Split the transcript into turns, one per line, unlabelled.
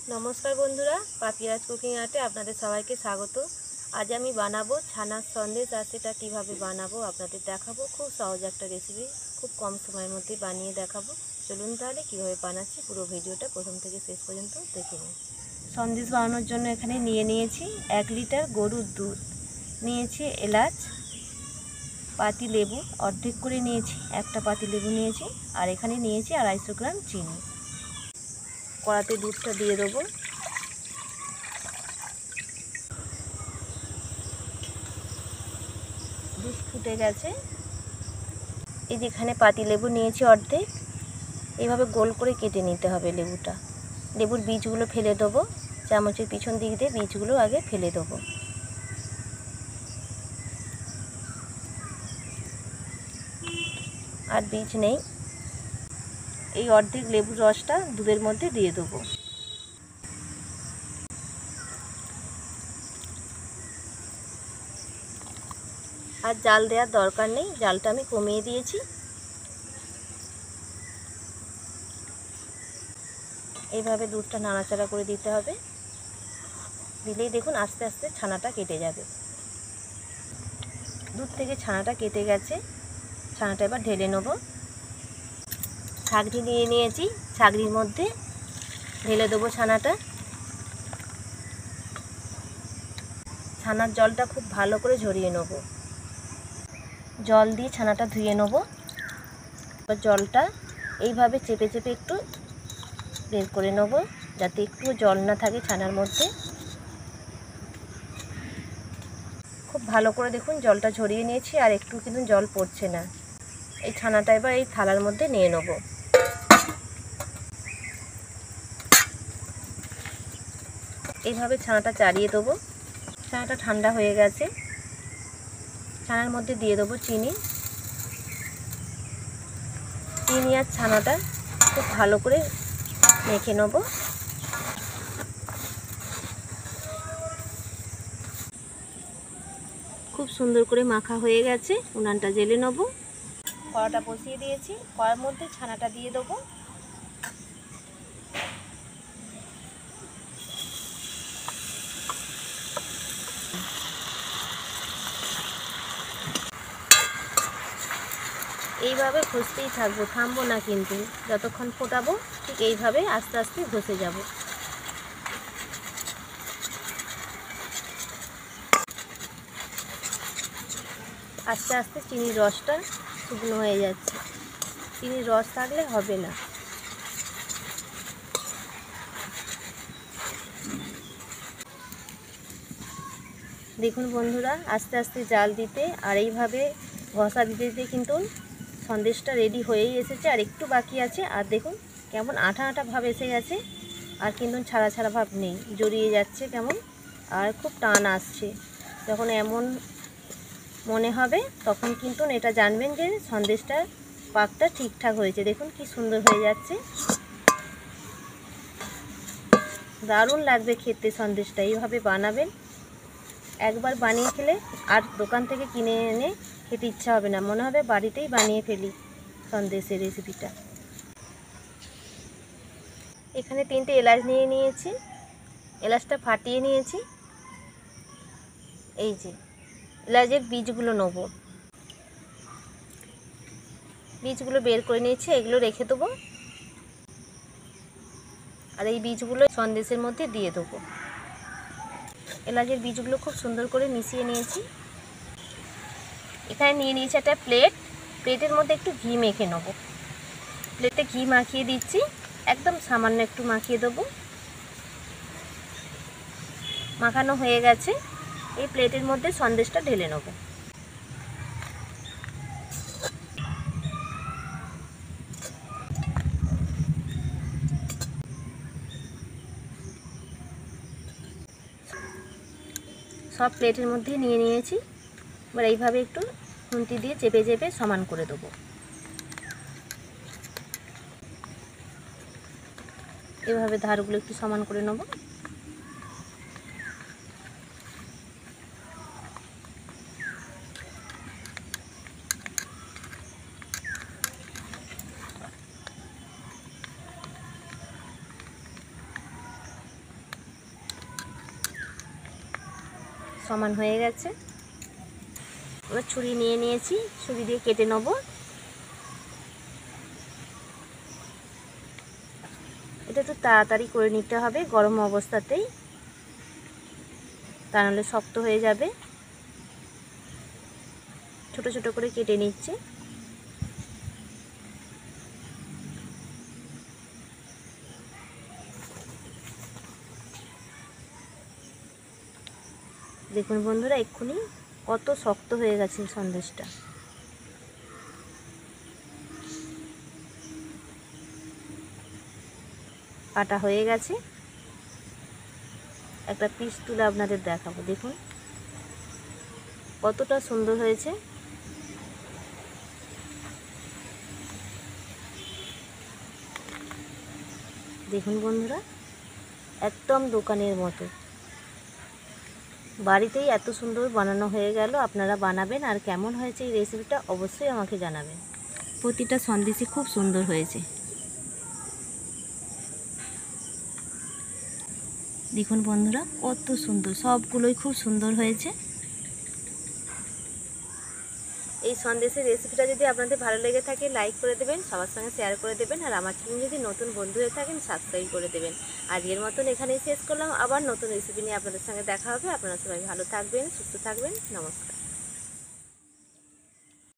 नमस्कार बंधुरा पापियाज कुकिंग आर्टे आपनादेर सबाइके स्वागत। आज आमी बानाबो छानार सन्देश और सेटा किभाबे बानाबो आपनादेर देखाबो। खूब सहज एक रेसिपि, खूब कम समयेर मধ্যে बानिये देखाबो। चलुन ताहले किभाबे बानाচ্ছি पुरो भिडियोटा प्रथम থেকে শেষ পর্যন্ত দেখে নিন। सन्देश बानाনোর জন্য এখানে নিয়ে নিয়েছি 1 লিটার গরুর দুধ, নিয়েছি এলাচ, পাতি লেবু অর্ধেক করে নিয়েছি, একটা পাতি লেবু নিয়েছি, আর এখানে নিয়েছি 250 গ্রাম চিনি। কড়াতে দুধটা দিয়ে দেবো। দুধ ফুটে গেছে। এই যেখানে পাতি লেবু নিয়েছি অর্ধেক, এইভাবে গোল করে কেটে নিতে হবে লেবুটা। লেবুর বীজগুলো ফেলে দেবো, চামচের পিছন দিক দিয়ে বীজগুলো আগে ফেলে দেবো। আর বীজ নেই। এই অর্ধেক লেবুর রসটা দুধের মধ্যে দিয়ে দেবো। আর জাল দেওয়ার দরকার নেই, জালটা আমি কমিয়ে দিয়েছি। এইভাবে দুধটা নাড়াচাড়া করে দিতে হবে, দিলেই দেখুন আস্তে আস্তে ছানাটা কেটে যাবে। দুধ থেকে ছানাটা কেটে গেছে, ছানাটা এবার ঢেলে নেব। ছাঁকনি নিয়ে নিয়েছি, ছাঁকনির মধ্যে ঢেলে দেবো ছানাটা। ছানার জলটা খুব ভালো করে ঝরিয়ে নেব। জল দিয়ে ছানাটা ধুয়ে নেব। এবার জলটা এইভাবে চেপে চেপে একটু বের করে নেব, যাতে একটু জল না থাকে ছানার মধ্যে। খুব ভালো করে দেখুন জলটা ঝরিয়ে নিয়েছি, আর একটু কিন্তু জল পড়ছে না। এই ছানাটা এবার এই থালার মধ্যে নিয়ে নেব। এইভাবে ছানাটা চাড়িয়ে দেবো। ছানাটা ঠান্ডা হয়ে গেছে, ছানার মধ্যে দিয়ে দেবো চিনি। চিনি আর ছানাটা খুব ভালো করে মেখে নেব। খুব সুন্দর করে মাখা হয়ে গেছে, উনানটা জ্বেলে নেব। কড়াটা বসিয়ে দিয়েছি, কড়ার মধ্যে ছানাটা দিয়ে দেবো। এইভাবে ঘষতেই থাকবো, থামবো না কিন্তু, যতক্ষণ ফোটাবো ঠিক এইভাবে আস্তে আস্তে ঘষে যাব। আস্তে আস্তে চিনির রসটা শুকনো হয়ে যাচ্ছে, চিনির রস থাকলে হবে না। দেখুন বন্ধুরা, আস্তে আস্তে জাল দিতে আর এইভাবে ঘষা দিতে দিতে কিন্তু সন্দেশটা রেডি হয়েই এসেছে। আর একটু বাকি আছে। আর দেখুন কেমন আঠা আঠা ভাব এসে গেছে, আর কিন্তু ছাড়া ছাড়া ভাব নেই, জড়িয়ে যাচ্ছে কেমন, আর খুব টান আসছে। যখন এমন মনে হবে তখন কিন্তু এটা জানবেন যে সন্দেশটা পাকটা ঠিকঠাক হয়েছে। দেখুন কি সুন্দর হয়ে যাচ্ছে, দারুণ লাগবে খেতে সন্দেশটা। এইভাবে বানাবেন, একবার বানিয়ে খেলে আর দোকান থেকে কিনে এনে খেতে ইচ্ছা হবে না, মনে হবে বাড়িতেই বানিয়ে ফেলি সন্দেশের রেসিপিটা। এখানে 3টে এলাচ নিয়ে নিয়েছি, এলাচটা ফাটিয়ে নিয়েছি। এই যে এলাচের বীজগুলো নেব, বীজগুলো বের করে নিয়েছি, এগুলো রেখে দেবো। আর এই বীজগুলো সন্দেশের মধ্যে দিয়ে দেবো। এলাচের বীজগুলো খুব সুন্দর করে মিশিয়ে নিয়েছি। এখানে নিয়ে নিয়েছি একটা প্লেট, প্লেটের মধ্যে একটু ঘি মেখে নেব। প্লেটে ঘি মাখিয়ে দিচ্ছি, একদম সামান্য একটু মাখিয়ে দেবো। মাখানো হয়ে গেছে, এই প্লেটের মধ্যে সন্দেশটা ঢেলে নেব। সব প্লেটের মধ্যে নিয়ে নিয়েছি। এবার এইভাবে একটু খুন্তি দিয়ে চেপে চেপে সমান করে দেবো। এভাবে ধারগুলো একটু সমান করে নেব। সমান হয়ে গেছে। এবার ছুরি নিয়ে নিয়েছি, ছুরি দিয়ে কেটে নেব। এটা একটু তাড়াতাড়ি করে নিতে হবে গরম অবস্থাতেই, তা নাহলে শক্ত হয়ে যাবে। ছোট ছোট করে কেটে নিচ্ছে। দেখুন বন্ধুরা, এক্ষুনি কত শক্ত হয়ে গেছে সন্দেশটা। কাটা হয়ে গেছে। একটা পিস তুলে আপনাদের দেখাবো। দেখুন কতটা সুন্দর হয়েছে। দেখুন বন্ধুরা, একদম দোকানের মতো। বাড়িতেই এত সুন্দর বানানো হয়ে গেল। আপনারা বানাবেন, আর কেমন হয়েছে এই রেসিপিটা অবশ্যই আমাকে জানাবেন। প্রতিটা সন্দেশই খুব সুন্দর হয়েছে। দেখুন বন্ধুরা, কত সুন্দর, সবগুলোই খুব সুন্দর হয়েছে। এই সন্দেশের রেসিপিটা যদি আপনাদের ভালো লেগে থাকে লাইক করে দেবেন, সবার সঙ্গে শেয়ার করে দেবেন, আর আমার চ্যানেল যদি নতুন বন্ধু হয়ে থাকেন সাবস্ক্রাইব করে দেবেন। আজকের মতন এখানেই শেষ করলাম। আবার নতুন রেসিপি নিয়ে আপনাদের সঙ্গে দেখা হবে। আপনারা সবাই ভালো থাকবেন, সুস্থ থাকবেন। নমস্কার।